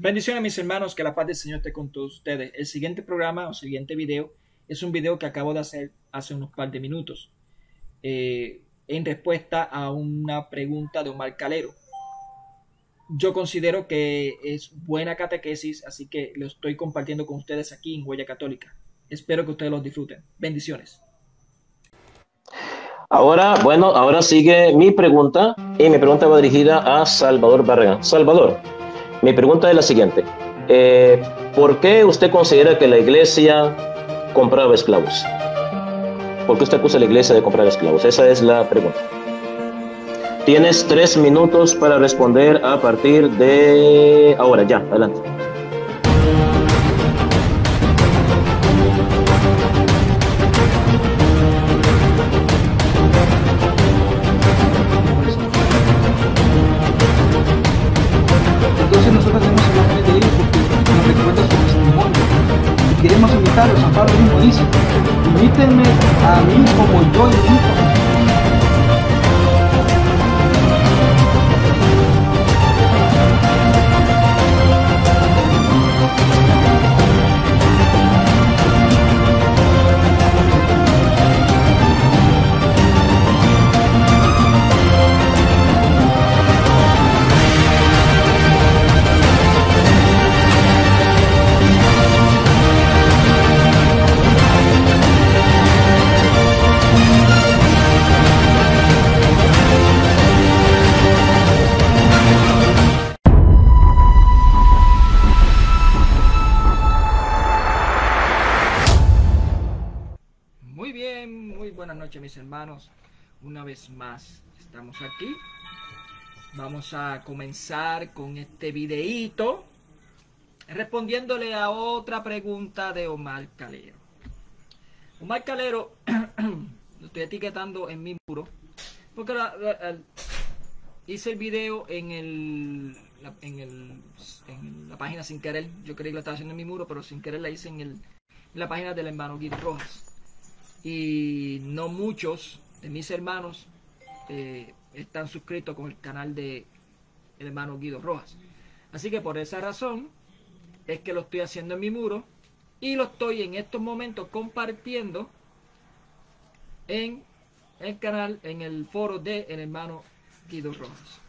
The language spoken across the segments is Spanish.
Bendiciones, mis hermanos, que la paz del Señor esté con todos ustedes. El siguiente programa o siguiente video es un video que acabo de hacer hace unos par de minutos en respuesta a una pregunta de Omar Calero. Yo considero que es buena catequesis, así que lo estoy compartiendo con ustedes aquí en Huella Católica. Espero que ustedes los disfruten. Bendiciones. Ahora sigue mi pregunta y mi pregunta va dirigida a Salvador Barragán. Salvador, mi pregunta es la siguiente. ¿Por qué usted considera que la iglesia compraba esclavos? ¿Por qué usted acusa a la iglesia de comprar esclavos? Esa es la pregunta. Tienes 3 minutos para responder a partir de ahora. Ya, adelante. Entonces nosotros hacemos imágenes de ellos porque nos recuerda su testimonio y queremos imitarlos. San Pablo mismo dice: imítenme a mí como yo imito. Buenas noches, mis hermanos. Una vez más estamos aquí. Vamos a comenzar con este videíto respondiéndole a otra pregunta de Omar Calero. Omar Calero lo estoy etiquetando en mi muro porque hice el video en la página sin querer. Yo creí que lo estaba haciendo en mi muro, pero sin querer la hice en la página del hermano Guido Rojas. Y no muchos de mis hermanos están suscritos con el canal de el hermano Guido Rojas. Así que por esa razón es que lo estoy haciendo en mi muro y lo estoy en estos momentos compartiendo en el canal, en el foro de el hermano Guido Rojas.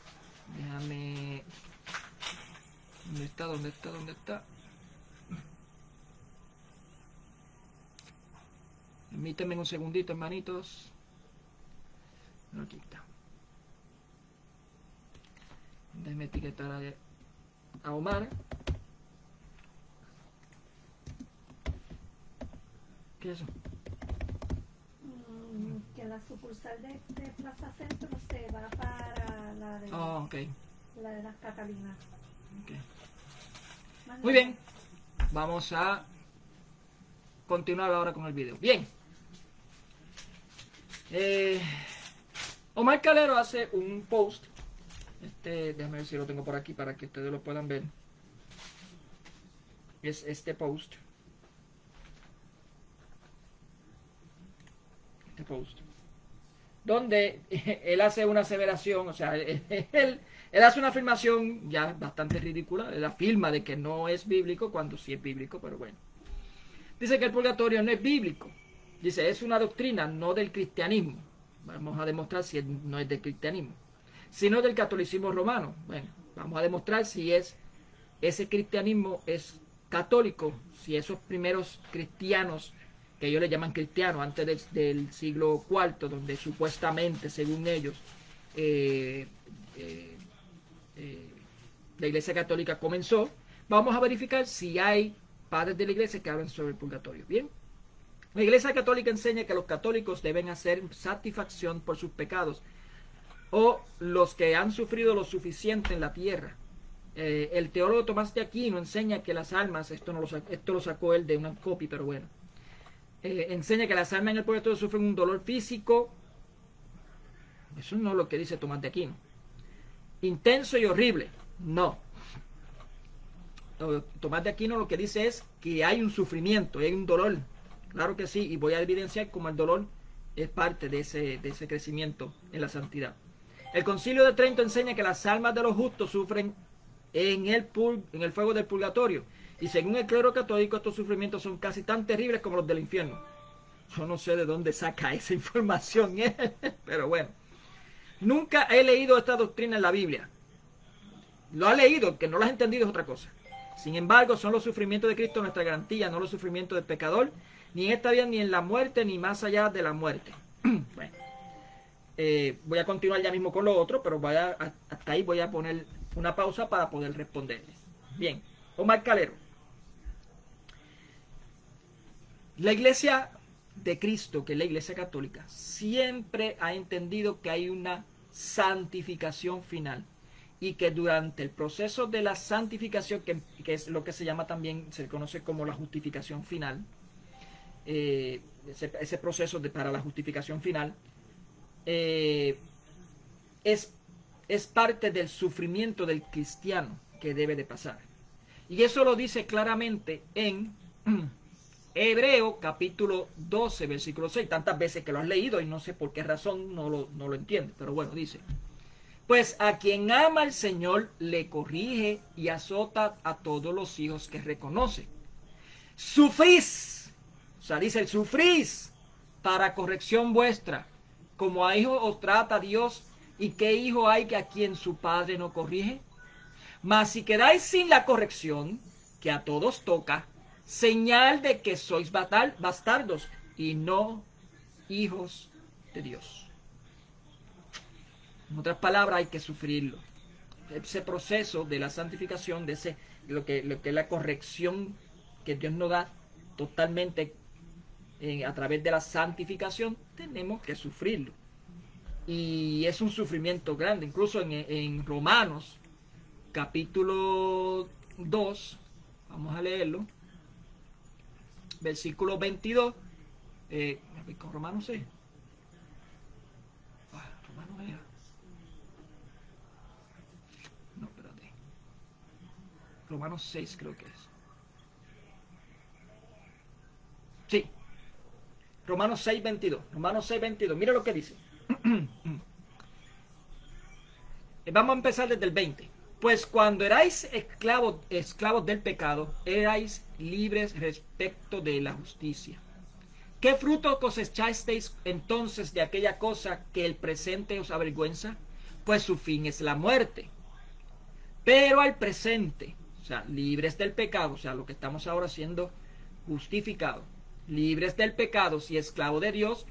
Déjame... ¿Dónde está? Permítanme un segundito, hermanitos. Aquí está. Déjenme etiquetar a Omar. ¿Qué es eso? Que la sucursal de Plaza Centro se va para la de, okay. La de las Catalinas. Okay. Muy bien. Vamos a continuar ahora con el video. Bien. Omar Calero hace un post. Déjame ver si lo tengo por aquí para que ustedes lo puedan ver. Es este post. Donde él hace una aseveración, o sea, él hace una afirmación ya bastante ridícula. Él afirma de que no es bíblico cuando sí es bíblico, pero bueno. Dice que el purgatorio no es bíblico. Dice, es una doctrina, no del cristianismo. Vamos a demostrar si no es del cristianismo, sino del catolicismo romano. Bueno, vamos a demostrar si ese cristianismo es católico, si esos primeros cristianos, que ellos le llaman cristianos, antes del siglo IV, donde supuestamente, según ellos, la Iglesia Católica comenzó. Vamos a verificar si hay padres de la iglesia que hablan sobre el purgatorio. Bien, la Iglesia Católica enseña que los católicos deben hacer satisfacción por sus pecados o los que han sufrido lo suficiente en la tierra. El teólogo Tomás de Aquino enseña que las almas, esto lo sacó él de una copia, pero bueno, enseña que las almas en el purgatorio sufren un dolor físico. Eso no es lo que dice Tomás de Aquino. Intenso y horrible. No. Tomás de Aquino lo que dice es que hay un sufrimiento, hay un dolor. Claro que sí, y voy a evidenciar cómo el dolor es parte de ese crecimiento en la santidad. El Concilio de Trento enseña que las almas de los justos sufren en el fuego del purgatorio. Y según el clero católico, estos sufrimientos son casi tan terribles como los del infierno. Yo no sé de dónde saca esa información, pero bueno. Nunca he leído esta doctrina en la Biblia. Lo ha leído, que no lo has entendido es otra cosa. Sin embargo, son los sufrimientos de Cristo nuestra garantía, no los sufrimientos del pecador, ni en esta vida, ni en la muerte, ni más allá de la muerte. Bueno, voy a continuar ya mismo con lo otro, pero hasta ahí voy a poner una pausa para poder responderles. Bien, Omar Calero. La Iglesia de Cristo, que es la Iglesia Católica, siempre ha entendido que hay una santificación final y que durante el proceso de la santificación, que es lo que se llama también, se conoce como la justificación final, ese proceso para la justificación final, es parte del sufrimiento del cristiano que debe de pasar. Y eso lo dice claramente en Hebreo capítulo 12, versículo 6. Tantas veces que lo has leído y no sé por qué razón no lo entiendes. Pero bueno, dice: pues a quien ama al Señor le corrige y azota a todos los hijos que reconoce. Sufrís, o sea, dice, sufrís para corrección vuestra. Como a hijos os trata Dios, ¿y qué hijo hay que a quien su padre no corrige? Mas si quedáis sin la corrección, que a todos toca, señal de que sois bastardos y no hijos de Dios. En otras palabras, hay que sufrirlo. Ese proceso de la santificación, de lo que es la corrección que Dios nos da totalmente a través de la santificación, tenemos que sufrirlo. Y es un sufrimiento grande. Incluso en Romanos, capítulo 2, vamos a leerlo, versículo 22, con Romanos 6. Romanos era. No, espérate. Romanos 6 creo que es. Sí. Romanos 6, 22. Romanos 6, 22. Mira lo que dice. Vamos a empezar desde el 20. Pues cuando erais esclavos del pecado, erais libres respecto de la justicia. ¿Qué fruto cosechasteis entonces de aquella cosa que el presente os avergüenza? Pues su fin es la muerte. Pero al presente, o sea, libres del pecado, o sea, lo que estamos ahora siendo justificados, libres del pecado y esclavos de Dios,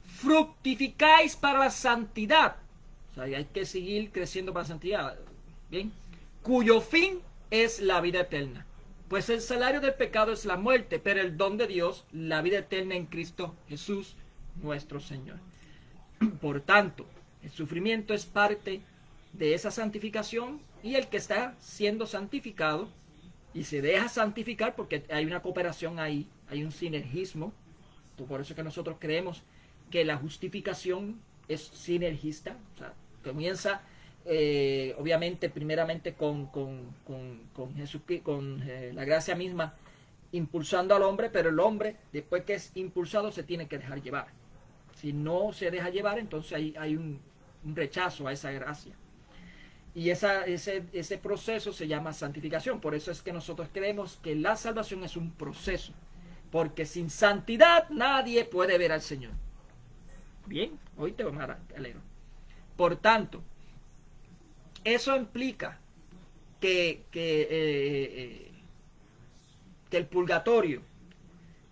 fructificáis para la santidad. O sea, hay que seguir creciendo para la santidad. Bien, cuyo fin es la vida eterna. Pues el salario del pecado es la muerte, pero el don de Dios, la vida eterna en Cristo Jesús, nuestro Señor. Por tanto, el sufrimiento es parte de esa santificación, y el que está siendo santificado y se deja santificar, porque hay una cooperación ahí, hay un sinergismo. Por eso es que nosotros creemos que la justificación es sinergista. O sea, comienza obviamente primeramente con Jesucristo, con la gracia misma impulsando al hombre, pero el hombre, después que es impulsado, se tiene que dejar llevar. Si no se deja llevar, entonces hay un rechazo a esa gracia. Y ese proceso se llama santificación. Por eso es que nosotros creemos que la salvación es un proceso, porque sin santidad nadie puede ver al Señor. Bien, hoy te vamos a leer. Por tanto, eso implica que el purgatorio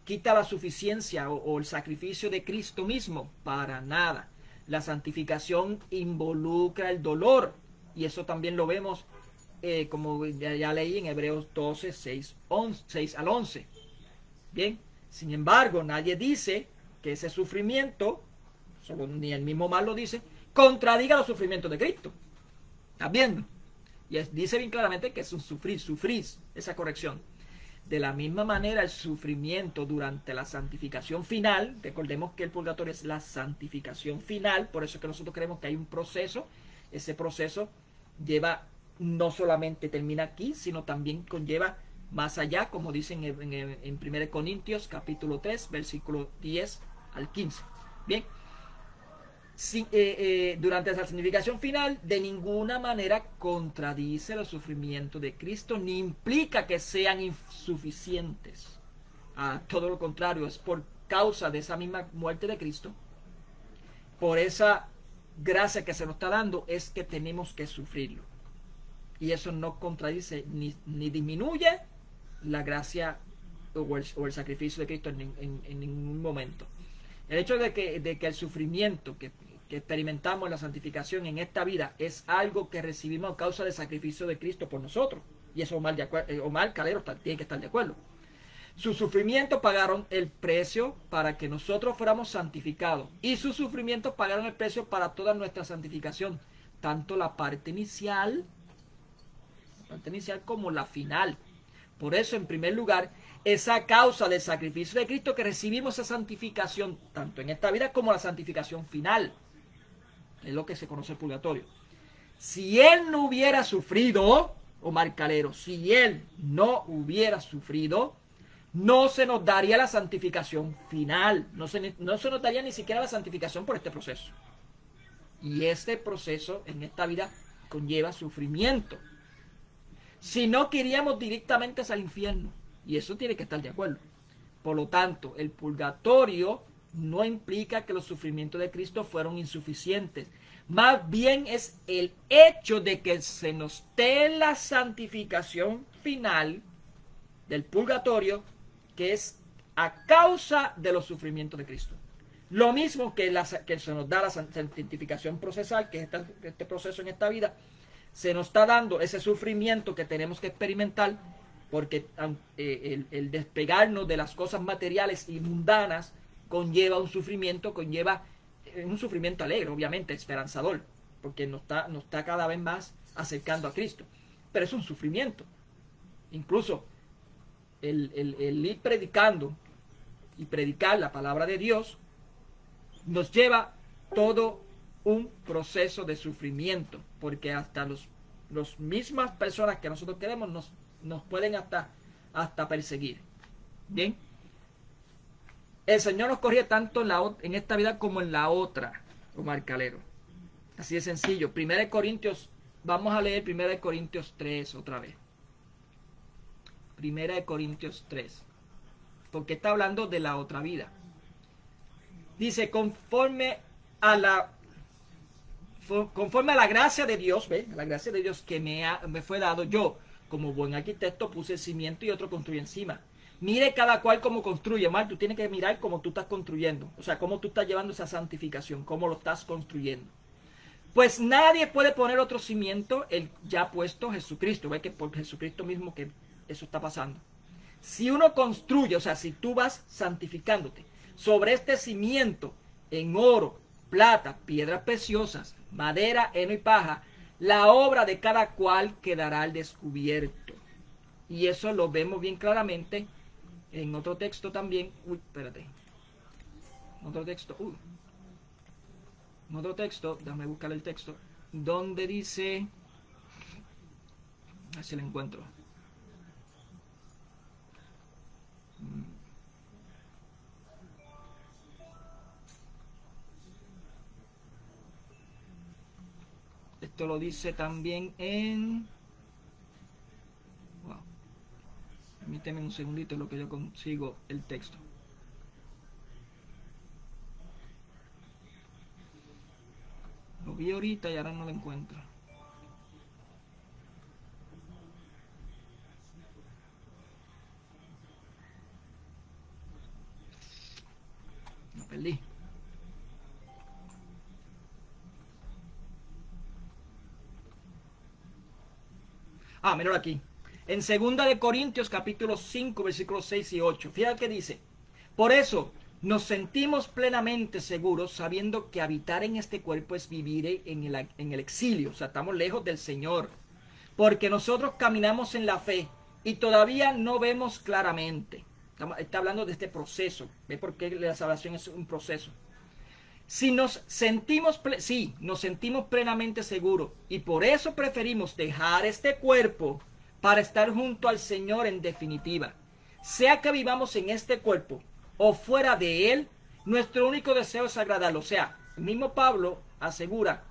quita la suficiencia o el sacrificio de Cristo mismo. Para nada. La santificación involucra el dolor, y eso también lo vemos, como ya leí en Hebreos 12, 6 al 11. Bien, sin embargo, nadie dice que ese sufrimiento, ni el mismo mal lo dice, contradiga los sufrimientos de Cristo. ¿Estás viendo? Y dice bien claramente que es un sufrís esa corrección. De la misma manera, el sufrimiento durante la santificación final, recordemos que el purgatorio es la santificación final, por eso es que nosotros creemos que hay un proceso. Ese proceso no solamente termina aquí, sino también conlleva más allá, como dicen en 1 Corintios capítulo 3, versículo 10 al 15. Bien, durante esa santificación final, de ninguna manera contradice los sufrimientos de Cristo, ni implica que sean insuficientes. Todo lo contrario, es por causa de esa misma muerte de Cristo, por esa gracia que se nos está dando, es que tenemos que sufrirlo. Y eso no contradice ni disminuye la gracia o el sacrificio de Cristo en ningún momento. El hecho de que el sufrimiento que experimentamos en la santificación en esta vida es algo que recibimos a causa del sacrificio de Cristo por nosotros. Y eso Omar Calero tiene que estar de acuerdo. Sus sufrimientos pagaron el precio para que nosotros fuéramos santificados. Y sus sufrimientos pagaron el precio para toda nuestra santificación. Tanto la parte inicial como la final. Por eso, en primer lugar, es a causa del sacrificio de Cristo que recibimos esa santificación, tanto en esta vida como la santificación final. Es lo que se conoce el purgatorio. Si Él no hubiera sufrido, Omar Calero, si Él no hubiera sufrido, no se nos daría la santificación final. No se nos daría ni siquiera la santificación por este proceso. Y este proceso en esta vida conlleva sufrimiento. Si no, iríamos directamente al infierno. Y eso tiene que estar de acuerdo. Por lo tanto, el purgatorio no implica que los sufrimientos de Cristo fueron insuficientes. Más bien es el hecho de que se nos dé la santificación final del purgatorio, que es a causa de los sufrimientos de Cristo. Lo mismo que se nos da la santificación procesal, que es este proceso en esta vida, se nos está dando ese sufrimiento que tenemos que experimentar, porque el despegarnos de las cosas materiales y mundanas conlleva un sufrimiento alegre, obviamente, esperanzador, porque nos está cada vez más acercando a Cristo. Pero es un sufrimiento. Incluso el ir predicando y predicar la palabra de Dios nos lleva todo un proceso de sufrimiento, porque hasta los mismas personas que nosotros queremos nos pueden hasta perseguir. Bien, el Señor nos corrige tanto en esta vida como en la otra, Omar Calero. Así de sencillo. Vamos a leer 1 Corintios 3 otra vez. 1 Corintios 3, porque está hablando de la otra vida. Dice, conforme a la gracia de Dios, ¿ve? La gracia de Dios que me fue dado, yo, como buen arquitecto, puse el cimiento y otro construye encima. Mire cada cual cómo construye. Omar, tú tienes que mirar cómo tú estás construyendo. O sea, cómo tú estás llevando esa santificación, cómo lo estás construyendo. Pues nadie puede poner otro cimiento, el ya puesto Jesucristo. Ve que por Jesucristo mismo que eso está pasando. Si uno construye, o sea, si tú vas santificándote sobre este cimiento en oro, plata, piedras preciosas, madera, heno y paja, la obra de cada cual quedará al descubierto. Y eso lo vemos bien claramente en otro texto también. Otro texto, déjame buscar el texto, donde dice, a ver si lo encuentro. Esto lo dice también en... Wow. Permíteme un segundito en lo que yo consigo el texto. Lo vi ahorita y ahora no lo encuentro. Lo perdí. Míralo aquí. En 2 Corintios capítulo 5 versículos 6 y 8. Fíjate que dice: por eso nos sentimos plenamente seguros sabiendo que habitar en este cuerpo es vivir en el exilio. O sea, estamos lejos del Señor. Porque nosotros caminamos en la fe y todavía no vemos claramente. Está hablando de este proceso. ¿Ve por qué la salvación es un proceso? Nos sentimos plenamente seguros y por eso preferimos dejar este cuerpo para estar junto al Señor en definitiva. Sea que vivamos en este cuerpo o fuera de él, nuestro único deseo es agradarlo. O sea, El mismo Pablo asegura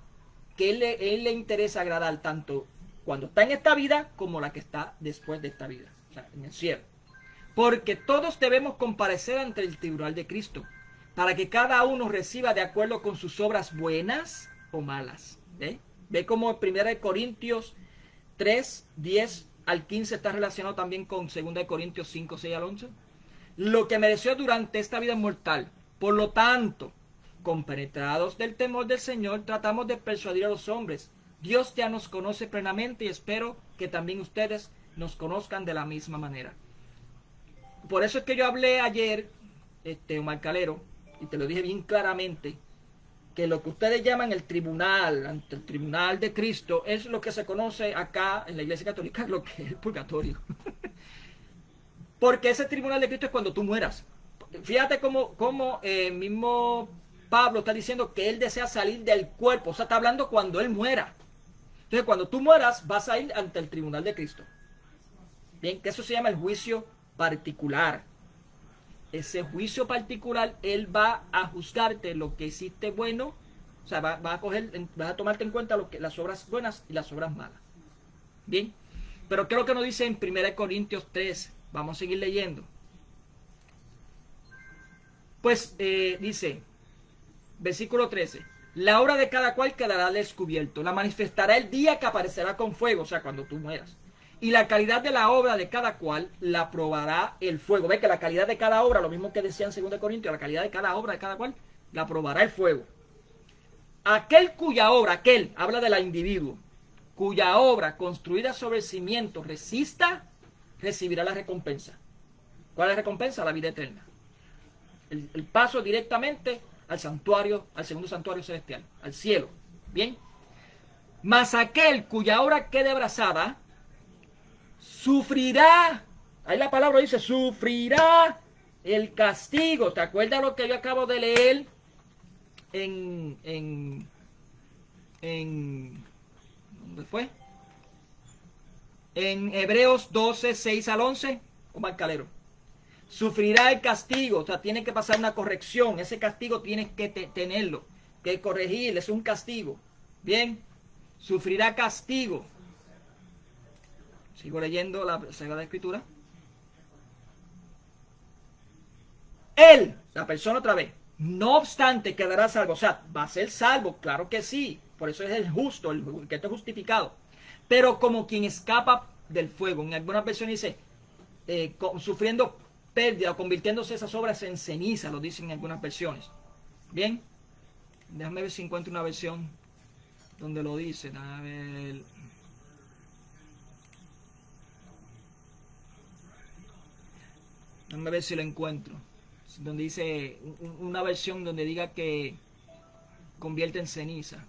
que él le interesa agradar tanto cuando está en esta vida como la que está después de esta vida, o sea, en el cielo. Porque todos debemos comparecer ante el tribunal de Cristo, para que cada uno reciba de acuerdo con sus obras buenas o malas. Ve cómo en 1 Corintios 3, 10 al 15 está relacionado también con 2 Corintios 5, 6 al 11. Lo que mereció durante esta vida mortal. Por lo tanto, compenetrados del temor del Señor, tratamos de persuadir a los hombres. Dios ya nos conoce plenamente y espero que también ustedes nos conozcan de la misma manera. Por eso es que yo hablé ayer, Omar Calero, y te lo dije bien claramente, que lo que ustedes llaman el tribunal, ante el tribunal de Cristo, es lo que se conoce acá en la Iglesia Católica, lo que es el purgatorio. Porque ese tribunal de Cristo es cuando tú mueras. Fíjate cómo mismo Pablo está diciendo que él desea salir del cuerpo, o sea, está hablando cuando él muera. Entonces, cuando tú mueras, vas a ir ante el tribunal de Cristo. Bien, que eso se llama el juicio particular. Ese juicio particular, él va a juzgarte lo que hiciste bueno, o sea, va a tomarte en cuenta las obras buenas y las obras malas. Bien, pero ¿qué es lo que nos dice en 1 Corintios 3? Vamos a seguir leyendo. Pues dice, versículo 13, la obra de cada cual quedará descubierto, la manifestará el día que aparecerá con fuego, o sea, cuando tú mueras. Y la calidad de la obra de cada cual la probará el fuego. Ve que la calidad de cada obra, lo mismo que decía en 2 Corintios, la calidad de cada obra de cada cual la probará el fuego. Aquel cuya obra, aquel, habla del individuo, cuya obra construida sobre el cimiento resista, recibirá la recompensa. ¿Cuál es la recompensa? La vida eterna. El paso directamente al santuario, al segundo santuario celestial, al cielo. Bien. Mas aquel cuya obra quede abrasada, sufrirá, ahí la palabra dice, sufrirá el castigo. ¿Te acuerdas lo que yo acabo de leer ¿dónde fue? En Hebreos 12, 6 al 11, Omar Calero. Sufrirá el castigo, o sea, tiene que pasar una corrección. Ese castigo tienes que tenerlo, que corregir, es un castigo. Bien, sufrirá castigo. Sigo leyendo la Sagrada Escritura. Él, la persona otra vez, no obstante quedará salvo. O sea, va a ser salvo, claro que sí. Por eso es el justo, el que está justificado. Pero como quien escapa del fuego. En algunas versiones dice, sufriendo pérdida o convirtiéndose esas obras en ceniza, lo dicen en algunas versiones. Bien, déjame ver si encuentro una versión donde lo dice. A ver. Déjame ver si lo encuentro. Donde dice una versión donde diga que convierte en ceniza.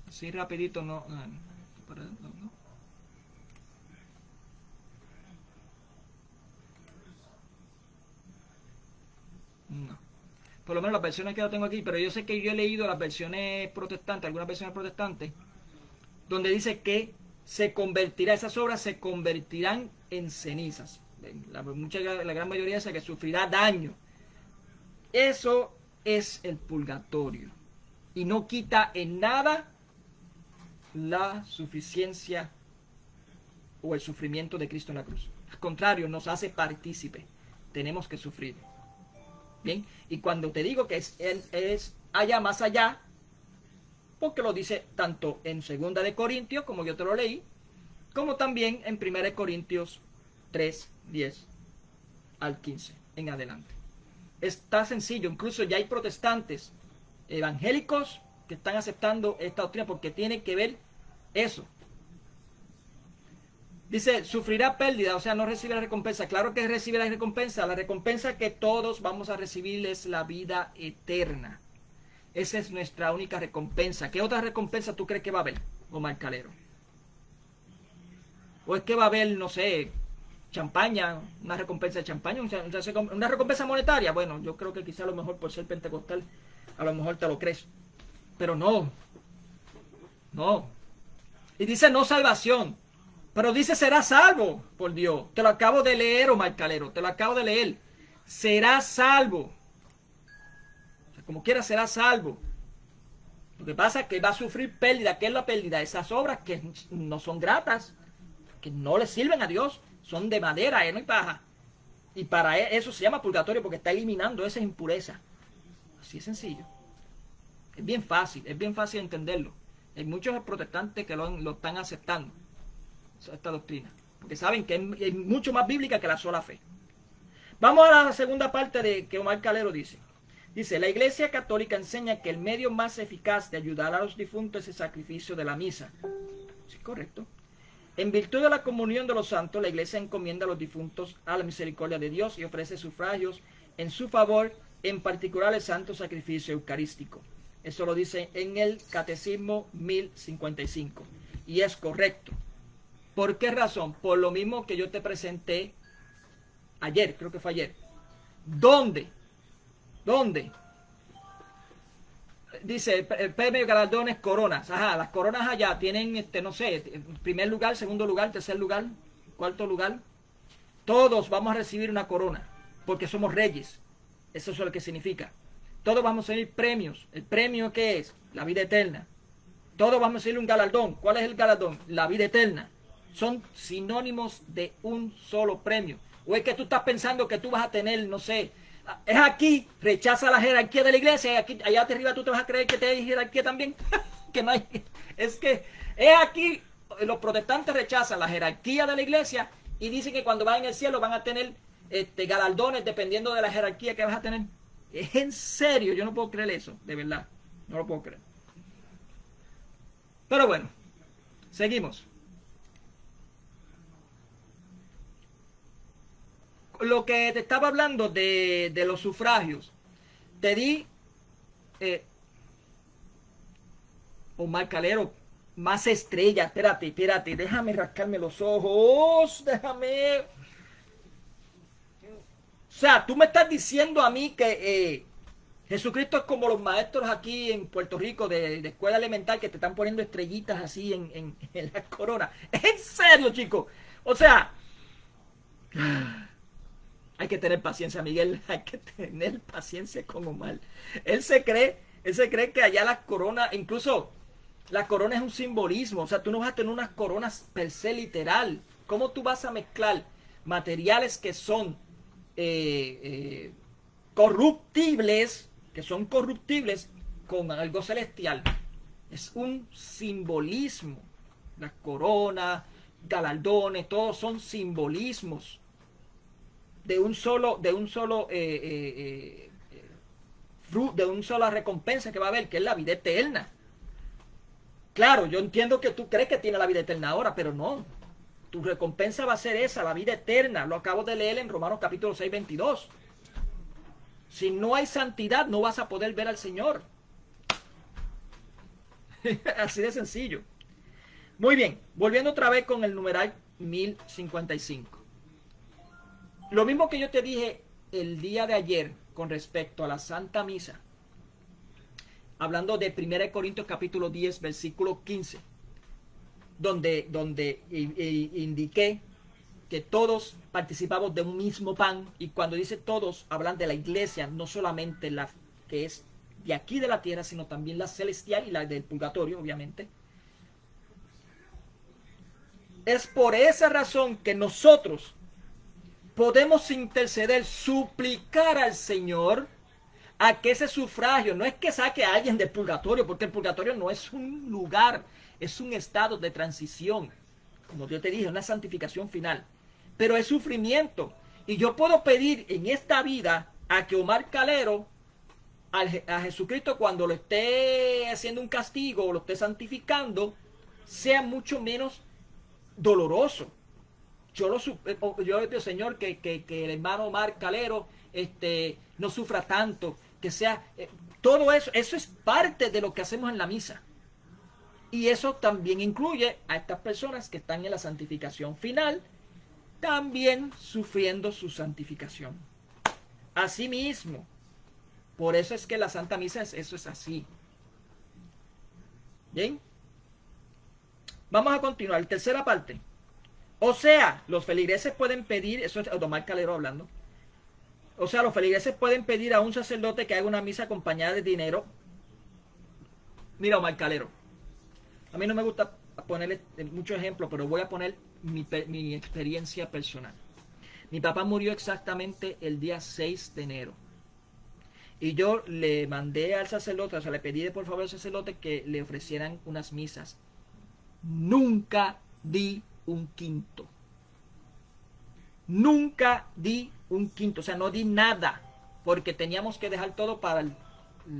Sí, rapidito no. No. Por lo menos las versiones que yo tengo aquí, pero yo sé que yo he leído las versiones protestantes, algunas versiones protestantes, donde dice que se convertirá, esas obras se convertirán en cenizas. La gran mayoría dice que sufrirá daño. Eso es el purgatorio. Y no quita en nada la suficiencia o el sufrimiento de Cristo en la cruz. Al contrario, nos hace partícipe. Tenemos que sufrir. Bien, y cuando te digo que es allá, más allá, porque lo dice tanto en 2 de Corintios, como yo te lo leí, como también en 1 Corintios 3, 10 al 15 en adelante. Está sencillo, incluso ya hay protestantes evangélicos que están aceptando esta doctrina porque tiene que ver eso. Dice, sufrirá pérdida, o sea, no recibe la recompensa. Claro que recibe la recompensa. La recompensa que todos vamos a recibir es la vida eterna. Esa es nuestra única recompensa. ¿Qué otra recompensa tú crees que va a haber, Omar Calero? ¿O es que va a haber, no sé, champaña, una recompensa de champaña, una recompensa monetaria? Bueno, yo creo que quizá a lo mejor por ser pentecostal, a lo mejor te lo crees. Pero no. No. Y dice no salvación. Pero dice serás salvo, por Dios. Te lo acabo de leer, Omar Calero, te lo acabo de leer. Serás salvo. O sea, como quiera serás salvo. Lo que pasa es que va a sufrir pérdida. ¿Qué es la pérdida? Esas obras que no son gratas, que no le sirven a Dios, son de madera, heno y paja. Y para eso se llama purgatorio, porque está eliminando esas impurezas. Así es sencillo. Es bien fácil entenderlo. Hay muchos protestantes que lo están aceptando, esta doctrina, porque saben que es mucho más bíblica que la sola fe. Vamos a la segunda parte de que Omar Calero dice. Dice, la Iglesia Católica enseña que el medio más eficaz de ayudar a los difuntos es el sacrificio de la misa. Sí, correcto. En virtud de la comunión de los santos, la Iglesia encomienda a los difuntos a la misericordia de Dios y ofrece sufragios en su favor, en particular el santo sacrificio eucarístico. Eso lo dice en el Catecismo 1055. Y es correcto. ¿Por qué razón? Por lo mismo que yo te presenté ayer, creo que fue ayer. ¿Dónde? Dice, premio, galardones, coronas. Ajá, las coronas allá tienen, no sé, primer lugar, segundo lugar, tercer lugar, cuarto lugar. Todos vamos a recibir una corona, porque somos reyes. Eso es lo que significa. Todos vamos a recibir premios. ¿El premio qué es? La vida eterna. Todos vamos a recibir un galardón. ¿Cuál es el galardón? La vida eterna. Son sinónimos de un solo premio. O es que tú estás pensando que tú vas a tener, no sé, es aquí, rechaza la jerarquía de la iglesia, aquí, allá arriba tú te vas a creer que te hay jerarquía también. Que no hay, es que es aquí, los protestantes rechazan la jerarquía de la iglesia y dicen que cuando van en el cielo van a tener galardones dependiendo de la jerarquía que vas a tener. Es en serio, yo no puedo creer eso, de verdad, no lo puedo creer. Pero bueno, seguimos. Lo que te estaba hablando de los sufragios, te di, Omar Calero, más estrellas. Espérate, déjame rascarme los ojos, déjame. O sea, tú me estás diciendo a mí que Jesucristo es como los maestros aquí en Puerto Rico de escuela elemental que te están poniendo estrellitas así en la corona. En serio, chicos. O sea, hay que tener paciencia, Miguel. Hay que tener paciencia con Omar. Él se cree que allá las coronas, incluso la corona es un simbolismo. O sea, tú no vas a tener unas coronas per se literal. ¿Cómo tú vas a mezclar materiales que son corruptibles, con algo celestial? Es un simbolismo. Las coronas, galardones, todos son simbolismos de una sola recompensa que va a haber, que es la vida eterna. Claro, yo entiendo que tú crees que tiene la vida eterna ahora, pero no. Tu recompensa va a ser esa, la vida eterna. Lo acabo de leer en Romanos capítulo 6, 22. Si no hay santidad, no vas a poder ver al Señor. Así de sencillo. Muy bien, volviendo otra vez con el numeral 1055. Lo mismo que yo te dije el día de ayer con respecto a la Santa Misa, hablando de 1 Corintios capítulo 10, versículo 15, donde indiqué que todos participamos de un mismo pan, y cuando dice todos, hablan de la iglesia, no solamente la que es de aquí de la tierra, sino también la celestial y la del purgatorio, obviamente. Es por esa razón que nosotros podemos interceder, suplicar al Señor a que ese sufragio, no es que saque a alguien del purgatorio, porque el purgatorio no es un lugar, es un estado de transición, como yo te dije, una santificación final, pero es sufrimiento. Y yo puedo pedir en esta vida a que Omar Calero, a Jesucristo, cuando lo esté haciendo un castigo o lo esté santificando, sea mucho menos doloroso. Yo le pido, Señor, que el hermano Omar Calero no sufra tanto, que sea todo eso es parte de lo que hacemos en la misa. Y eso también incluye a estas personas que están en la santificación final, también sufriendo su santificación. Asimismo, por eso es que la Santa Misa eso es así. Bien, vamos a continuar. Tercera parte. O sea, los feligreses pueden pedir, eso es Odomar Calero hablando, o sea, los feligreses pueden pedir a un sacerdote que haga una misa acompañada de dinero. Mira, Omar Calero, a mí no me gusta ponerle muchos ejemplos, pero voy a poner mi experiencia personal. Mi papá murió exactamente el día 6 de enero. Y yo le mandé al sacerdote, o sea, le pedí por favor al sacerdote que le ofrecieran unas misas. Nunca di un quinto. Nunca di un quinto, o sea, no di nada, porque teníamos que dejar todo para el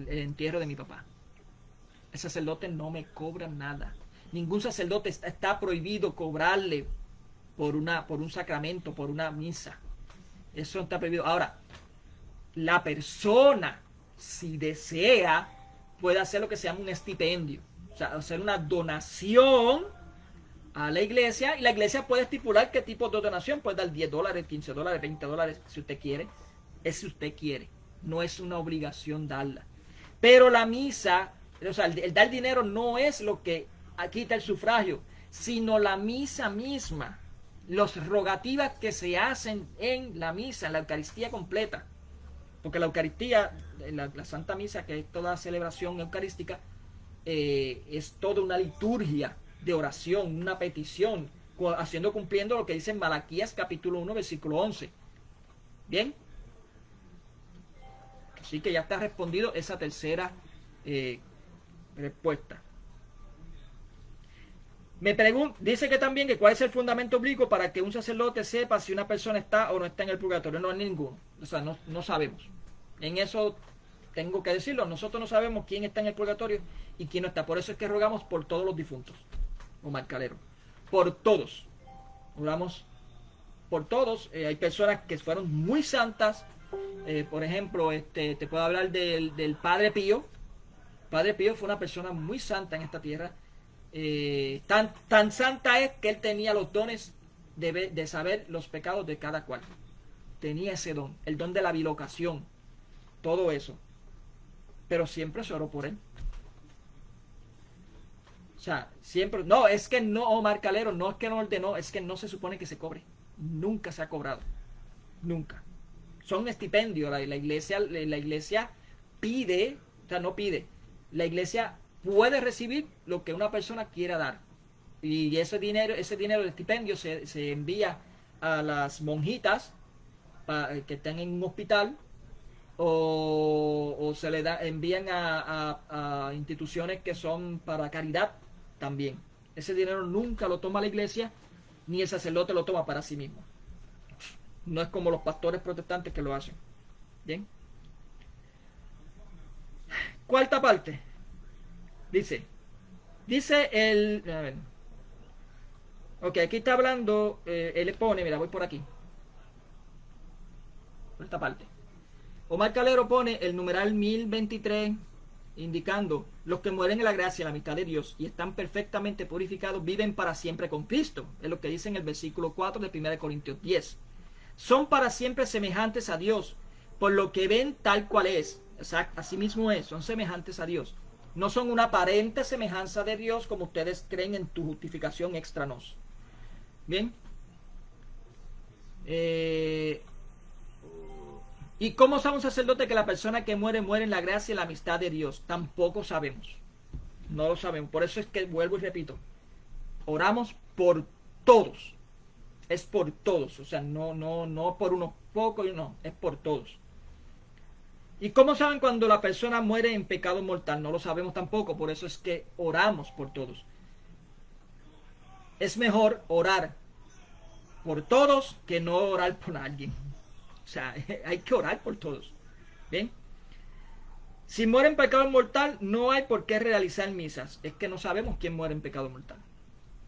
entierro de mi papá. El sacerdote no me cobra nada. Ningún sacerdote está prohibido cobrarle por un sacramento, por una misa. Eso está prohibido. Ahora, la persona, si desea, puede hacer lo que se llama un estipendio. O sea, hacer una donación a la iglesia, y la iglesia puede estipular qué tipo de donación. Puede dar $10, $15, $20, si usted quiere. Es si usted quiere. No es una obligación darla. Pero la misa, o sea, el dar dinero no es lo que quita el sufragio, sino la misa misma. Las rogativas que se hacen en la misa, en la Eucaristía completa. Porque la Eucaristía, la Santa Misa, que es toda celebración eucarística, es toda una liturgia de oración, una petición, cumpliendo lo que dice en Malaquías capítulo 1, versículo 11. ¿Bien? Así que ya está respondido esa tercera respuesta. Dice que también que cuál es el fundamento bíblico para que un sacerdote sepa si una persona está o no está en el purgatorio. No, ninguno. O sea, no sabemos. En eso tengo que decirlo. Nosotros no sabemos quién está en el purgatorio y quién no está. Por eso es que rogamos por todos los difuntos. Omar Calero. Por todos. Oramos por todos. Hay personas que fueron muy santas. Por ejemplo, te puedo hablar del Padre Pío. Padre Pío fue una persona muy santa en esta tierra. Tan santa es que él tenía los dones de saber los pecados de cada cual. Tenía ese don, el don de la bilocación, todo eso. Pero siempre se oró por él. O sea, siempre, no, es que no, Omar Calero, no es que no ordenó, es que no se supone que se cobre. Nunca se ha cobrado. Nunca. Son estipendios. La iglesia pide, o sea, no pide. La iglesia puede recibir lo que una persona quiera dar. Y ese dinero de estipendio se envía a las monjitas que están en un hospital, o se le envían a instituciones que son para caridad también. Ese dinero nunca lo toma la iglesia, ni el sacerdote lo toma para sí mismo. No es como los pastores protestantes que lo hacen. Bien. Cuarta parte. Dice el... A ver. Ok, aquí está hablando, él le pone, mira, voy por aquí. Por esta parte. Omar Calero pone el numeral 1023, indicando: los que mueren en la gracia y la amistad de Dios y están perfectamente purificados viven para siempre con Cristo. Es lo que dice en el versículo 4 de 1 Corintios 10. Son para siempre semejantes a Dios, por lo que ven tal cual es. Exacto, así mismo es, son semejantes a Dios. No son una aparente semejanza de Dios como ustedes creen en tu justificación extra nos. Bien. ¿Y cómo sabe un sacerdote que la persona que muere en la gracia y la amistad de Dios? Tampoco sabemos. No lo sabemos. Por eso es que vuelvo y repito. Oramos por todos. Es por todos. O sea, no por unos pocos, no. Es por todos. ¿Y cómo saben cuando la persona muere en pecado mortal? No lo sabemos tampoco. Por eso es que oramos por todos. Es mejor orar por todos que no orar por alguien. O sea, hay que orar por todos. ¿Bien? Si muere en pecado mortal, no hay por qué realizar misas. Es que no sabemos quién muere en pecado mortal.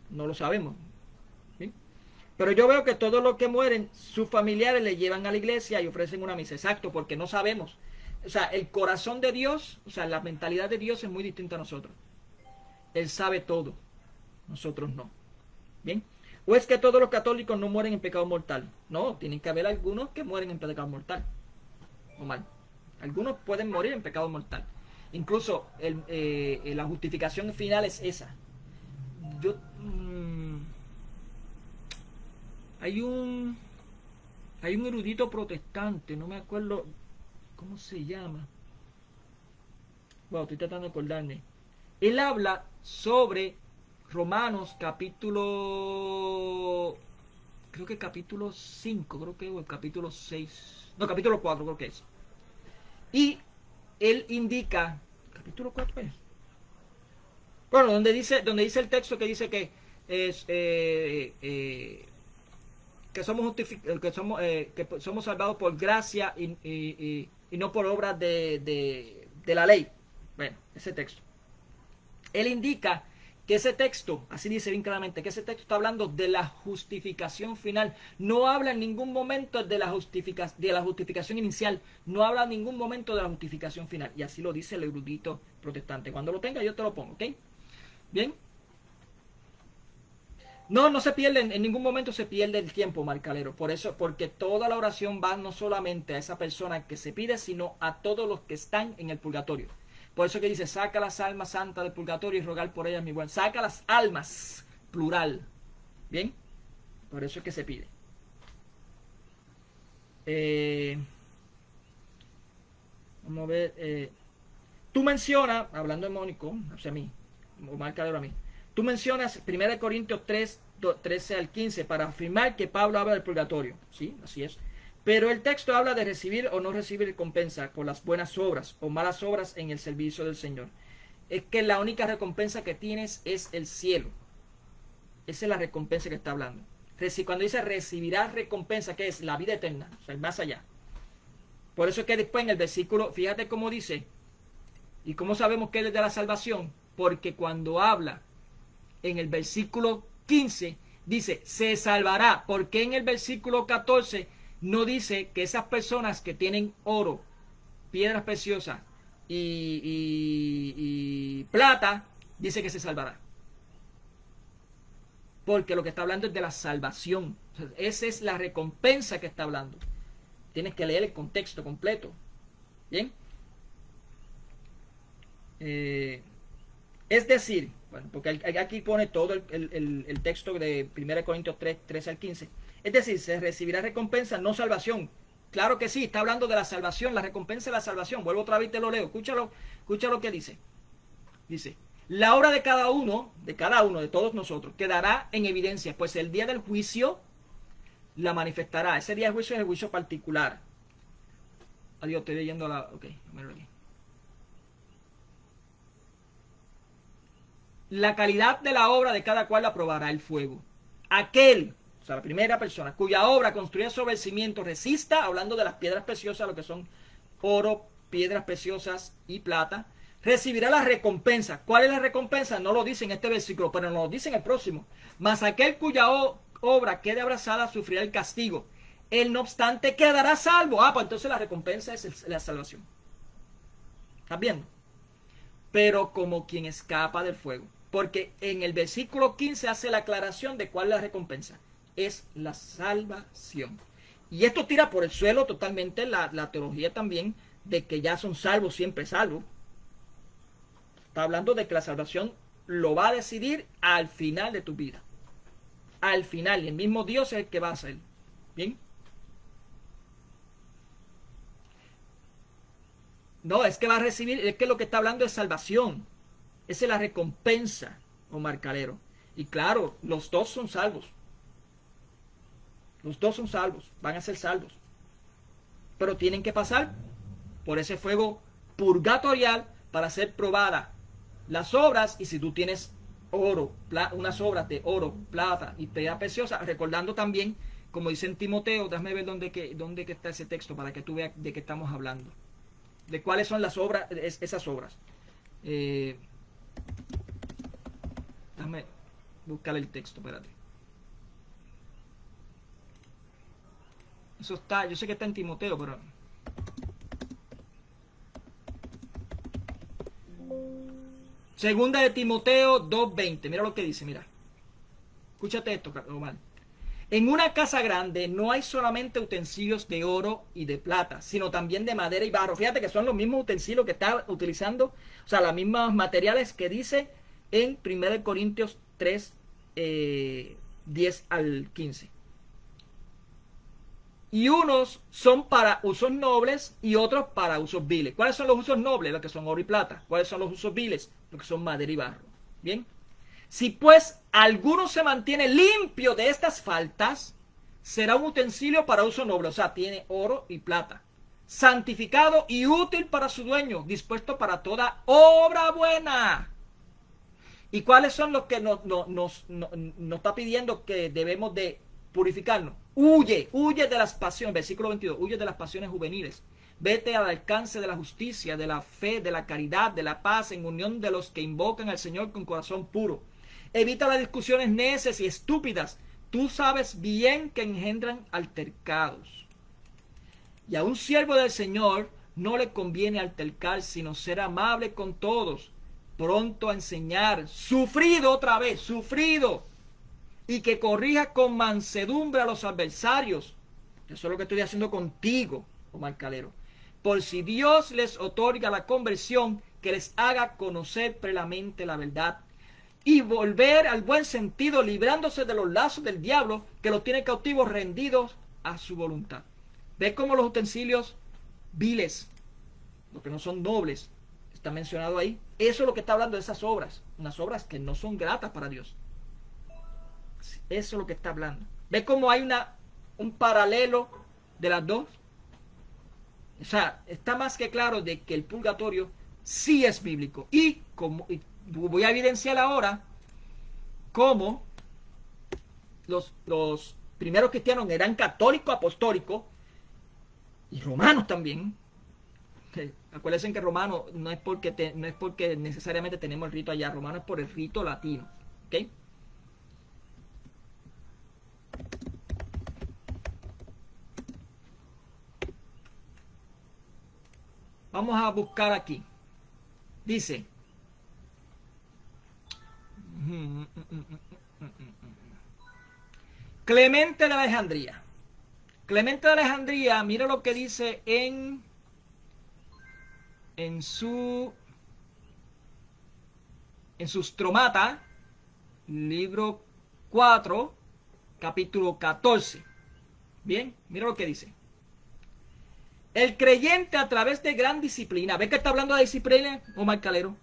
No lo sabemos. ¿Bien? Pero yo veo que todos los que mueren, sus familiares le llevan a la iglesia y ofrecen una misa. Exacto, porque no sabemos. O sea, el corazón de Dios, o sea, la mentalidad de Dios es muy distinta a nosotros. Él sabe todo. Nosotros no. ¿Bien? ¿O es que todos los católicos no mueren en pecado mortal? No, tienen que haber algunos que mueren en pecado mortal. O mal. Algunos pueden morir en pecado mortal. Incluso la justificación final es esa. hay un erudito protestante, no me acuerdo cómo se llama. Bueno, estoy tratando de acordarme. Él habla sobre Romanos capítulo, creo que capítulo 5, creo que, o el capítulo 6, no, capítulo 4 creo que es. Y él indica, capítulo 4 es. Bueno, donde dice el texto que dice que es que somos salvados por gracia y no por obras de la ley. Bueno, ese texto. Él indica que ese texto, así dice bien claramente, que ese texto está hablando de la justificación final. No habla en ningún momento de la justificación inicial. No habla en ningún momento de la justificación final. Y así lo dice el erudito protestante. Cuando lo tenga yo te lo pongo, ¿ok? Bien. No se pierde, en ningún momento se pierde el tiempo, Marcalero. Por eso, porque toda la oración va no solamente a esa persona que se pide, sino a todos los que están en el purgatorio. Por eso que dice, saca las almas santas del purgatorio y rogar por ellas mi buen. Saca las almas, plural. ¿Bien? Por eso es que se pide. Vamos a ver. Tú mencionas, hablando de Mónico, o sea, a mí, o Marcalero a mí. Tú mencionas 1 Corintios 3, 13 al 15 para afirmar que Pablo habla del purgatorio. Sí, así es. Pero el texto habla de recibir o no recibir recompensa por las buenas obras o malas obras en el servicio del Señor. Es que la única recompensa que tienes es el cielo. Esa es la recompensa que está hablando. Cuando dice recibirás recompensa, ¿qué es? La vida eterna, o sea, más allá. Por eso es que después en el versículo, fíjate cómo dice, y cómo sabemos que es de la salvación, porque cuando habla en el versículo 15, dice, se salvará, porque en el versículo 14 no dice que esas personas que tienen oro, piedras preciosas y plata, dice que se salvará. Porque lo que está hablando es de la salvación. O sea, esa es la recompensa que está hablando. Tienes que leer el contexto completo. ¿Bien? Es decir, bueno, porque aquí pone todo el texto de 1 Corintios 3, 13 al 15. Es decir, se recibirá recompensa, no salvación. Claro que sí, está hablando de la salvación, la recompensa de la salvación. Vuelvo otra vez y te lo leo. Escucha lo que dice. Dice, la obra de cada uno, de todos nosotros, quedará en evidencia, pues el día del juicio la manifestará. Ese día del juicio es el juicio particular. Adiós, estoy leyendo la... Ok, míralo aquí. La calidad de la obra de cada cual la probará el fuego. Aquel, o sea, la primera persona, cuya obra construida sobre el cimiento resista, hablando de las piedras preciosas, lo que son oro, piedras preciosas y plata, recibirá la recompensa. ¿Cuál es la recompensa? No lo dice en este versículo, pero nos lo dice en el próximo. Mas aquel cuya obra quede abrazada sufrirá el castigo. Él, no obstante, quedará salvo. Pues entonces la recompensa es la salvación. ¿Estás viendo? Pero como quien escapa del fuego. Porque en el versículo 15 hace la aclaración de cuál es la recompensa. Es la salvación. Y esto tira por el suelo totalmente la teología también de que ya son salvos, siempre salvos. Está hablando de que la salvación lo va a decidir al final de tu vida. Al final. Y el mismo Dios es el que va a hacer. ¿Bien? No, es que va a recibir, es que lo que está hablando es salvación. Esa es la recompensa, Omar Calero. Y claro, los dos son salvos. Los dos son salvos, van a ser salvos. Pero tienen que pasar por ese fuego purgatorial para ser probada las obras. Y si tú tienes oro, unas obras de oro, plata y piedra preciosa, recordando también, como dice en Timoteo, déjame ver dónde que está ese texto para que tú veas de qué estamos hablando. De cuáles son las obras, esas obras. Déjame buscar el texto, espérate. Eso está, yo sé que está en Timoteo, pero... Segunda de Timoteo 2:20. Mira lo que dice, mira. Escúchate esto, Omar. En una casa grande no hay solamente utensilios de oro y de plata, sino también de madera y barro. Fíjate que son los mismos utensilios que está utilizando, o sea, los mismos materiales que dice en 1 Corintios 3, 10 al 15. Y unos son para usos nobles y otros para usos viles. ¿Cuáles son los usos nobles? Los que son oro y plata. ¿Cuáles son los usos viles? Los que son madera y barro. Bien. Si pues alguno se mantiene limpio de estas faltas, será un utensilio para uso noble. O sea, tiene oro y plata. Santificado y útil para su dueño, dispuesto para toda obra buena. ¿Y cuáles son los que nos está pidiendo que debemos de purificarnos? Huye de las pasiones, versículo 22, huye de las pasiones juveniles. Vete al alcance de la justicia, de la fe, de la caridad, de la paz, en unión de los que invocan al Señor con corazón puro. Evita las discusiones necias y estúpidas. Tú sabes bien que engendran altercados. Y a un siervo del Señor no le conviene altercar, sino ser amable con todos, pronto a enseñar, sufrido otra vez, sufrido, y que corrija con mansedumbre a los adversarios. Eso es lo que estoy haciendo contigo, Omar Calero. Por si Dios les otorga la conversión, que les haga conocer plenamente la verdad y volver al buen sentido, librándose de los lazos del diablo que los tiene cautivos, rendidos a su voluntad. ¿Ves cómo los utensilios viles, los que no son nobles, está mencionado ahí? Eso es lo que está hablando de esas obras, unas obras que no son gratas para Dios. Eso es lo que está hablando. ¿Ves cómo hay un paralelo de las dos? O sea, está más que claro de que el purgatorio sí es bíblico. Y voy a evidenciar ahora cómo los primeros cristianos eran católicos, apostólicos y romanos también. Acuérdense que romano no es porque necesariamente tenemos el rito allá, romano es por el rito latino. ¿Ok? Vamos a buscar aquí. Dice. Clemente de Alejandría. Clemente de Alejandría, mira lo que dice en sus Stromata, libro 4, capítulo 14. Bien, mira lo que dice. El creyente a través de gran disciplina. ¿Ves que está hablando de disciplina, Omar Calero?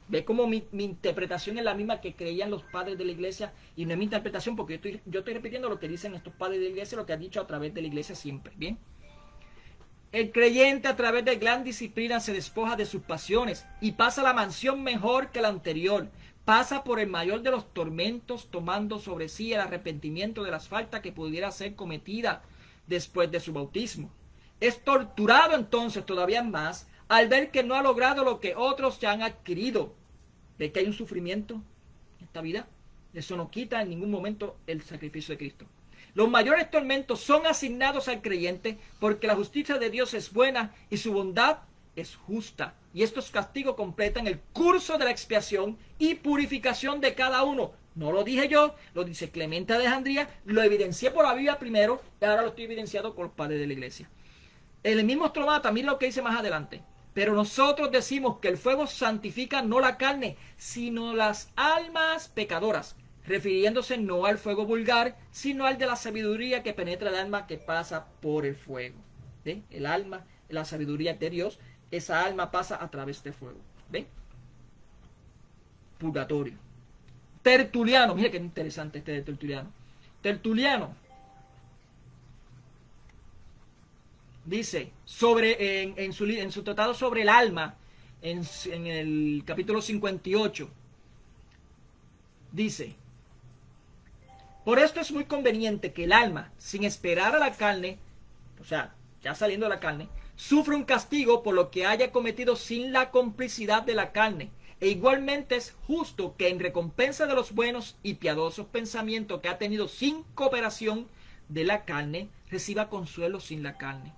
¿Ves cómo mi interpretación es la misma que creían los padres de la iglesia? Y no es mi interpretación porque yo estoy repitiendo lo que dicen estos padres de la iglesia, lo que han dicho a través de la iglesia siempre. Bien. El creyente a través de gran disciplina se despoja de sus pasiones y pasa a la mansión mejor que la anterior. Pasa por el mayor de los tormentos, tomando sobre sí el arrepentimiento de las faltas que pudiera ser cometida después de su bautismo. Es torturado entonces todavía más al ver que no ha logrado lo que otros ya han adquirido. ¿Ve que hay un sufrimiento en esta vida? Eso no quita en ningún momento el sacrificio de Cristo. Los mayores tormentos son asignados al creyente porque la justicia de Dios es buena y su bondad es justa. Y estos castigos completan el curso de la expiación y purificación de cada uno. No lo dije yo, lo dice Clemente de Alejandría, lo evidencié por la Biblia primero y ahora lo estoy evidenciando por los padres de la iglesia. En el mismo Stromata, mira lo que dice más adelante. Pero nosotros decimos que el fuego santifica no la carne, sino las almas pecadoras, refiriéndose no al fuego vulgar, sino al de la sabiduría que penetra el alma que pasa por el fuego. ¿Ven? El alma, la sabiduría de Dios, esa alma pasa a través del fuego. ¿Ven? Purgatorio. Tertuliano, mira qué interesante este de Tertuliano. Tertuliano dice en su tratado sobre el alma, en el capítulo 58, dice: por esto es muy conveniente que el alma, sin esperar a la carne, o sea, ya saliendo de la carne, sufre un castigo por lo que haya cometido sin la complicidad de la carne. E igualmente es justo que en recompensa de los buenos y piadosos pensamientos que ha tenido sin cooperación de la carne, reciba consuelo sin la carne.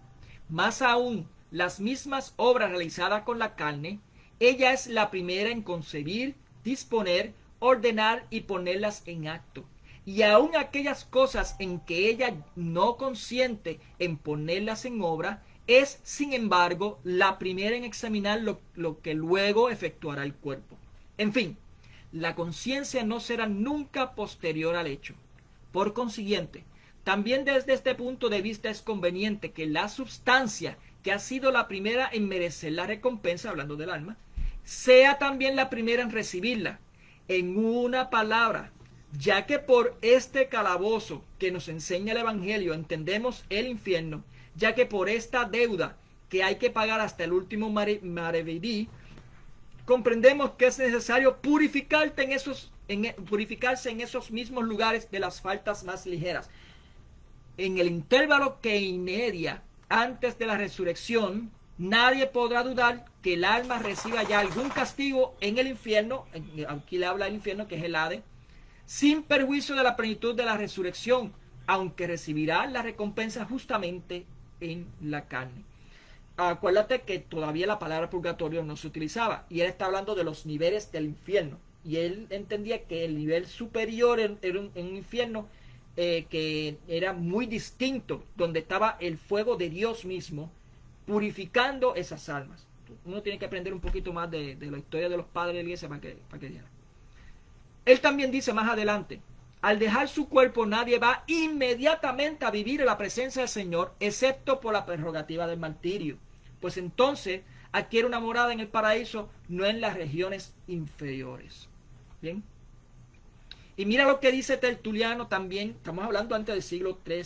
Más aún, las mismas obras realizadas con la carne, ella es la primera en concebir, disponer, ordenar y ponerlas en acto. Y aún aquellas cosas en que ella no consiente en ponerlas en obra, es, sin embargo, la primera en examinar lo que luego efectuará el cuerpo. En fin, la conciencia no será nunca posterior al hecho. Por consiguiente, También desde este punto de vista es conveniente que la substancia que ha sido la primera en merecer la recompensa, hablando del alma, sea también la primera en recibirla. En una palabra, ya que por este calabozo que nos enseña el Evangelio entendemos el infierno, ya que por esta deuda que hay que pagar hasta el último maravedí, comprendemos que es necesario purificarse en esos mismos lugares de las faltas más ligeras. En el intervalo que inedia antes de la resurrección, nadie podrá dudar que el alma reciba ya algún castigo en el infierno, aquí le habla del infierno que es el Hades, sin perjuicio de la plenitud de la resurrección, aunque recibirá la recompensa justamente en la carne. Acuérdate que todavía la palabra purgatorio no se utilizaba, y él está hablando de los niveles del infierno, y él entendía que el nivel superior era un infierno que era muy distinto, donde estaba el fuego de Dios mismo purificando esas almas. Uno tiene que aprender un poquito más de la historia de los padres de la iglesia para que digan. Él también dice más adelante: al dejar su cuerpo nadie va inmediatamente a vivir en la presencia del Señor, excepto por la prerrogativa del martirio, pues entonces adquiere una morada en el paraíso, no en las regiones inferiores. Bien. Y mira lo que dice Tertuliano también, estamos hablando antes del siglo III,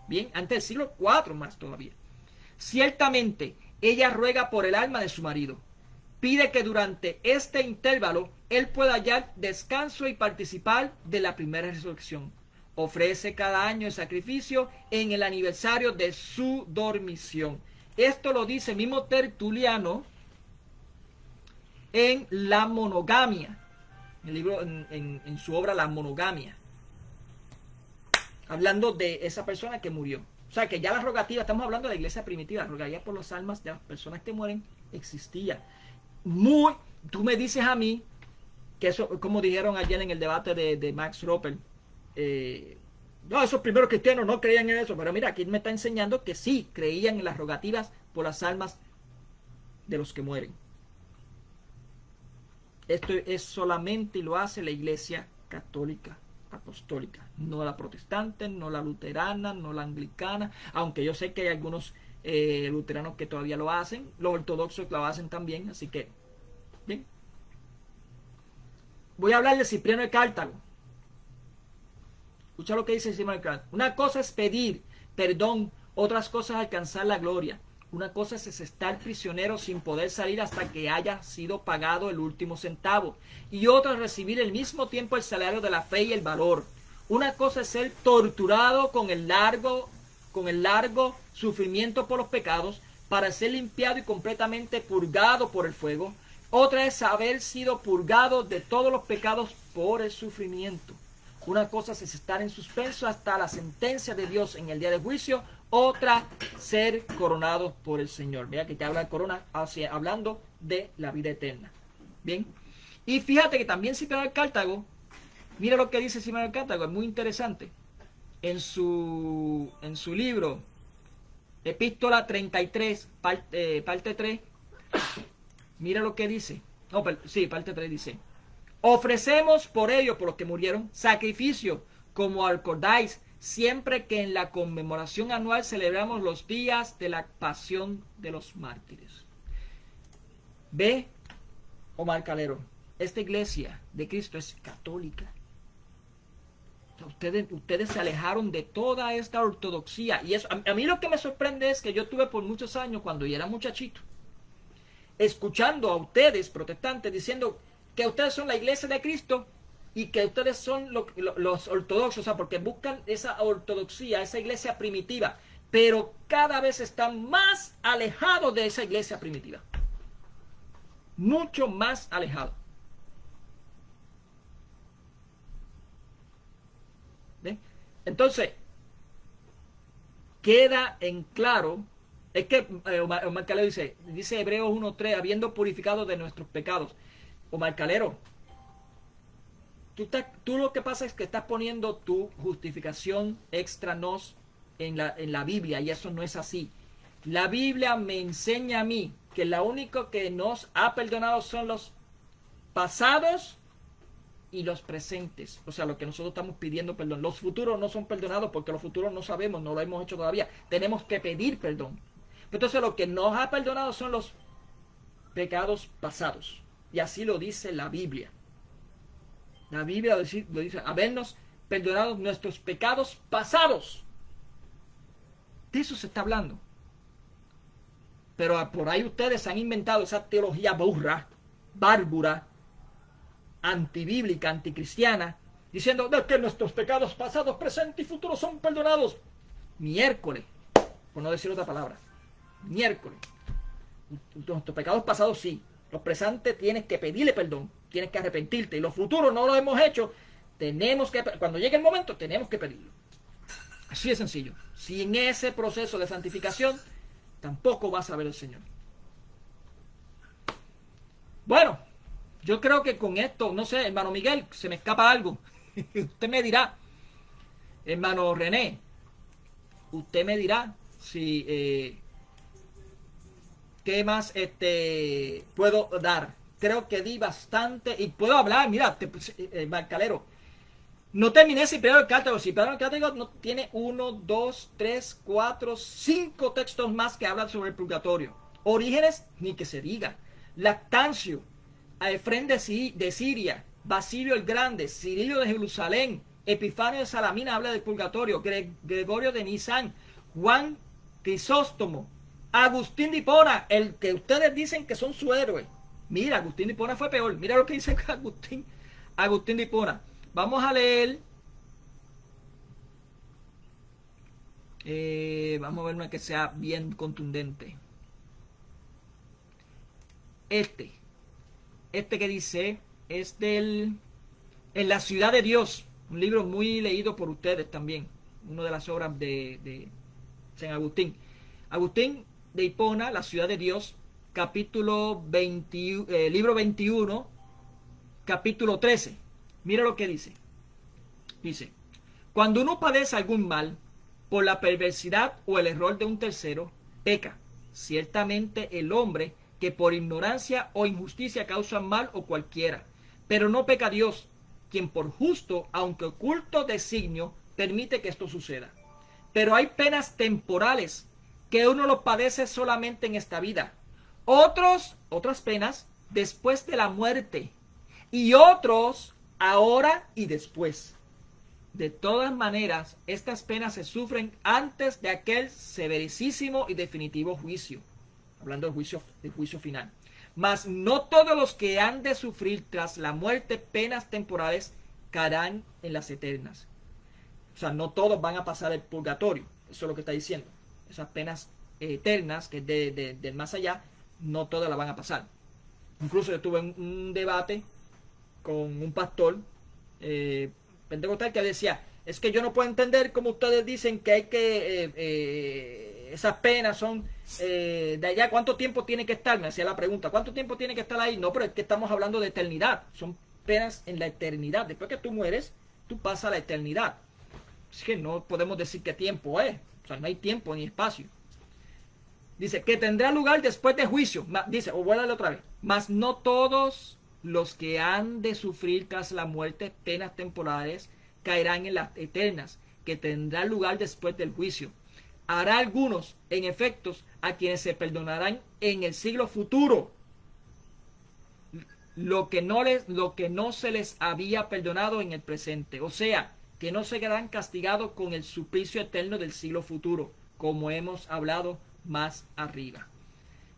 bien, antes del siglo IV más todavía. Ciertamente, ella ruega por el alma de su marido, pide que durante este intervalo él pueda hallar descanso y participar de la primera resurrección. Ofrece cada año el sacrificio en el aniversario de su dormición. Esto lo dice mismo Tertuliano en La Monogamia, el libro, en su obra La Monogamia, hablando de esa persona que murió. O sea que ya la rogativa, estamos hablando de la iglesia primitiva, rogaría por las almas de las personas que mueren, existía. Tú me dices a mí que eso, como dijeron ayer en el debate de Max Roper, no, esos primeros cristianos no creían en eso, pero mira, aquí me está enseñando que sí creían en las rogativas por las almas de los que mueren. Esto es solamente y lo hace la iglesia católica apostólica, no la protestante, no la luterana, no la anglicana, aunque yo sé que hay algunos luteranos que todavía lo hacen, los ortodoxos lo hacen también, así que bien. Voy a hablar de Cipriano de Cartago. Escucha lo que dice Cipriano de Cartago. Una cosa es pedir perdón, otras cosas alcanzar la gloria. Una cosa es estar prisionero sin poder salir hasta que haya sido pagado el último centavo, y otra es recibir al mismo tiempo el salario de la fe y el valor. Una cosa es ser torturado con el largo sufrimiento por los pecados para ser limpiado y completamente purgado por el fuego. Otra es haber sido purgado de todos los pecados por el sufrimiento. Una cosa es estar en suspenso hasta la sentencia de Dios en el día de juicio. Otra, ser coronado por el Señor. Mira que te habla de corona, hablando de la vida eterna. Bien. Y fíjate que también Cipriano de Cartago, mira lo que dice Cipriano de Cartago, es muy interesante. En su libro, Epístola 33, parte 3, mira lo que dice. No, sí, parte 3 dice: ofrecemos por ellos, por los que murieron, sacrificio, como acordáis, siempre que en la conmemoración anual celebramos los días de la pasión de los mártires. Ve, Omar Calero, esta iglesia de Cristo es católica. Ustedes se alejaron de toda esta ortodoxia. Y eso, a mí lo que me sorprende es que yo tuve por muchos años, cuando yo era muchachito, escuchando a ustedes, protestantes, diciendo que ustedes son la iglesia de Cristo y que ustedes son los ortodoxos, o sea, porque buscan esa ortodoxia, esa iglesia primitiva, pero cada vez están más alejados de esa iglesia primitiva. Mucho más alejados. ¿Ven? Entonces, queda en claro, es que Omar Calero dice Hebreos 1:3, habiendo purificado de nuestros pecados. Omar Calero, tú lo que pasa es que estás poniendo tu justificación extra nos en la Biblia, y eso no es así. La Biblia me enseña a mí que lo único que nos ha perdonado son los pasados y los presentes, o sea, lo que nosotros estamos pidiendo perdón. Los futuros no son perdonados porque los futuros no sabemos, no lo hemos hecho todavía. Tenemos que pedir perdón. Entonces lo que nos ha perdonado son los pecados pasados. Y así lo dice la Biblia. La Biblia lo dice, habernos perdonado nuestros pecados pasados. De eso se está hablando. Pero por ahí ustedes han inventado esa teología burra, bárbara, antibíblica, anticristiana, diciendo que nuestros pecados pasados, presentes y futuros son perdonados. Miércoles, por no decir otra palabra. Miércoles. Nuestros pecados pasados sí. Los presentes tienes que pedirle perdón, tienes que arrepentirte. Y los futuros no lo hemos hecho. Tenemos que, cuando llegue el momento, tenemos que pedirlo. Así de sencillo. Sin ese proceso de santificación, tampoco vas a ver al Señor. Bueno, yo creo que con esto, no sé, hermano Miguel, se me escapa algo. Usted me dirá, hermano René, usted me dirá si qué más puedo dar. Creo que di bastante y puedo hablar. Mira, Marcalero, no terminé ese periodo del Cátego. Si periodo del Cátego no tiene 1, 2, 3, 4, 5 textos más que hablan sobre el purgatorio. Orígenes, ni que se diga. Lactancio, Efrén de Siria, Basilio el Grande, Cirilo de Jerusalén, Epifanio de Salamina habla del purgatorio, Gregorio de Nisán, Juan Crisóstomo, Agustín de Hipona, el que ustedes dicen que son su héroe. Mira, Agustín de Hipona fue peor. Mira lo que dice Agustín de Hipona. Vamos a leer. Vamos a ver una que sea bien contundente. Este que dice es En la ciudad de Dios, un libro muy leído por ustedes también, una de las obras de San Agustín. Agustín de Hipona, La ciudad de Dios, capítulo 20, libro 21, capítulo 13. Mira lo que dice. Dice, cuando uno padece algún mal por la perversidad o el error de un tercero, peca. Ciertamente el hombre que por ignorancia o injusticia causa mal o cualquiera, pero no peca Dios, quien por justo, aunque oculto designio, permite que esto suceda. Pero hay penas temporales que uno lo padece solamente en esta vida, otras penas después de la muerte, y otros ahora y después. De todas maneras, estas penas se sufren antes de aquel severísimo y definitivo juicio. Hablando del juicio final. Mas no todos los que han de sufrir tras la muerte penas temporales caerán en las eternas. O sea, no todos van a pasar el purgatorio. Eso es lo que está diciendo. Esas penas eternas, que es del más allá, no todas las van a pasar. Incluso yo tuve un debate con un pastor pentecostal que decía, es que yo no puedo entender cómo ustedes dicen que hay que esas penas son de allá, ¿cuánto tiempo tiene que estar? Me hacía la pregunta, ¿cuánto tiempo tiene que estar ahí? No, pero es que estamos hablando de eternidad, son penas en la eternidad. Después que tú mueres, tú pasas a la eternidad. Es que no podemos decir qué tiempo es, o sea, no hay tiempo ni espacio. Dice que tendrá lugar después de juicio. Dice, o vuélvale otra vez, mas no todos los que han de sufrir tras la muerte penas temporales caerán en las eternas, que tendrá lugar después del juicio. Hará algunos, en efectos, a quienes se perdonarán en el siglo futuro lo que no se les había perdonado en el presente. O sea, que no se quedarán castigados con el suplicio eterno del siglo futuro, como hemos hablado más arriba.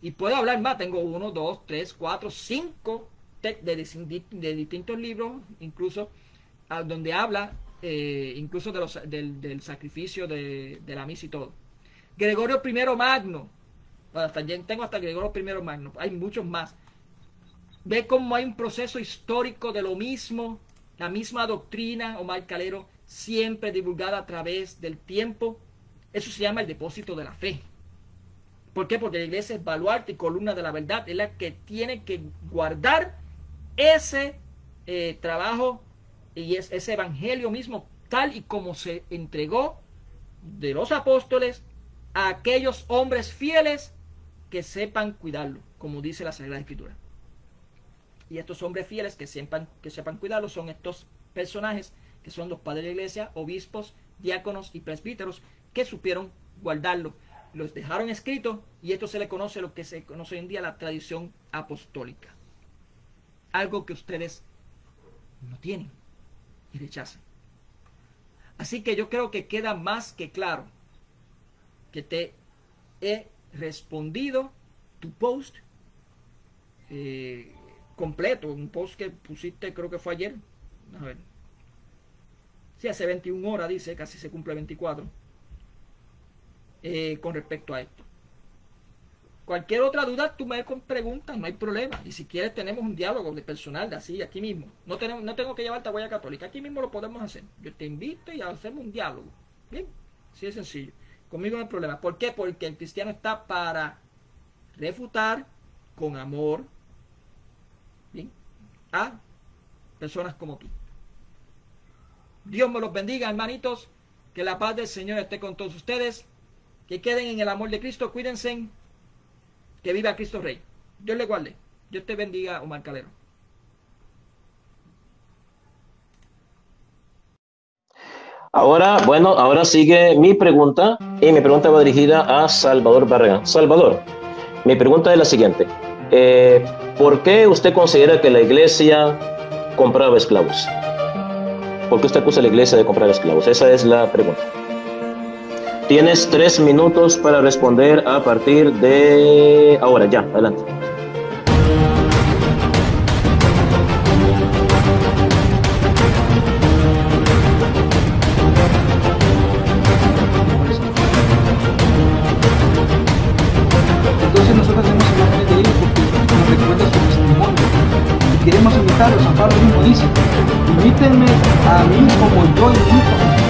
Y puedo hablar más, tengo 1, 2, 3, 4, 5 de distintos libros, incluso donde habla incluso del sacrificio de la misa y todo. Gregorio I Magno, tengo hasta Gregorio I Magno, hay muchos más. Ve cómo hay un proceso histórico de lo mismo, la misma doctrina, Omar Calero, siempre divulgada a través del tiempo. Eso se llama el depósito de la fe. ¿Por qué? Porque la iglesia es baluarte y columna de la verdad, es la que tiene que guardar ese trabajo y ese evangelio mismo, tal y como se entregó de los apóstoles a aquellos hombres fieles que sepan cuidarlo, como dice la Sagrada Escritura. Y estos hombres fieles que sepan cuidarlos son estos personajes que son los padres de la iglesia, obispos, diáconos y presbíteros, que supieron guardarlo. Los dejaron escritos y esto se le conoce lo que se conoce hoy en día la tradición apostólica. Algo que ustedes no tienen y rechazan. Así que yo creo que queda más que claro que te he respondido tu post completo, un post que pusiste creo que fue ayer. A ver. Sí, hace 21 horas dice, casi se cumple 24. Con respecto a esto. Cualquier otra duda tú me preguntas, no hay problema. Y si quieres tenemos un diálogo de personal, de así, aquí mismo. No tengo que llevarte a Huella Católica, aquí mismo lo podemos hacer. Yo te invito y hacemos un diálogo. Bien, así de sencillo. Conmigo no hay problema. ¿Por qué? Porque el cristiano está para refutar con amor, bien, a personas como tú. Dios me los bendiga, hermanitos. Que la paz del Señor esté con todos ustedes. Que queden en el amor de Cristo. Cuídense. Que viva Cristo Rey. Dios les guarde. Dios te bendiga, Omar Calero. Ahora sigue mi pregunta, y mi pregunta va dirigida a Salvador Barragán. Salvador, mi pregunta es la siguiente. ¿Por qué usted considera que la iglesia compraba esclavos? ¿Por qué usted acusa a la iglesia de comprar esclavos? Esa es la pregunta. Tienes 3 minutos para responder a partir de ahora. Ya, adelante. Entonces nosotros tenemos imágenes de ellos porque nos recuerda su testimonio. Y queremos imitarlos. San Pablo mismo dice, imítenme a mí como yo imito